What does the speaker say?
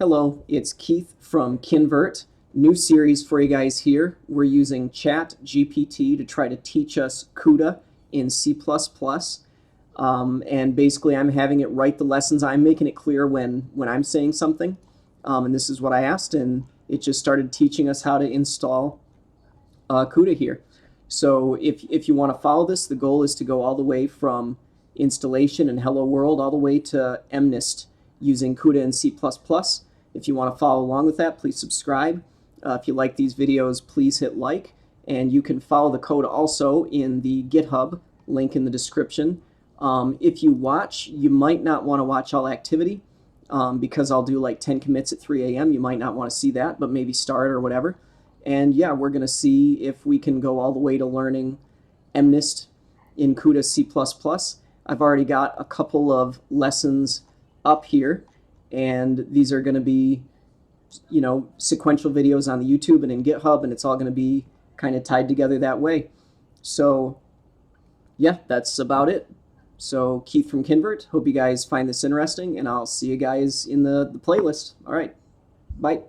Hello, it's Keith from Kinvert. New series for you guys here. We're using ChatGPT to try to teach us CUDA in C++. And basically I'm having it write the lessons. I'm making it clear when I'm saying something. And this is what I asked, and it just started teaching us how to install CUDA here. So if you want to follow this, the goal is to go all the way from installation and hello world all the way to MNIST using CUDA and C++. If you want to follow along with that, please subscribe. If you like these videos, please hit like. And you can follow the code also in the GitHub link in the description. If you watch, you might not want to watch all activity because I'll do like 10 commits at 3 a.m. You might not want to see that, but maybe start or whatever. And yeah, we're going to see if we can go all the way to learning MNIST in CUDA C++. I've already got a couple of lessons up here, and these are going to be, sequential videos on the YouTube and in GitHub, and it's all going to be kind of tied together that way. So yeah, that's about it. So Keith from Kinvert, hope you guys find this interesting, and I'll see you guys in the playlist. All right, bye.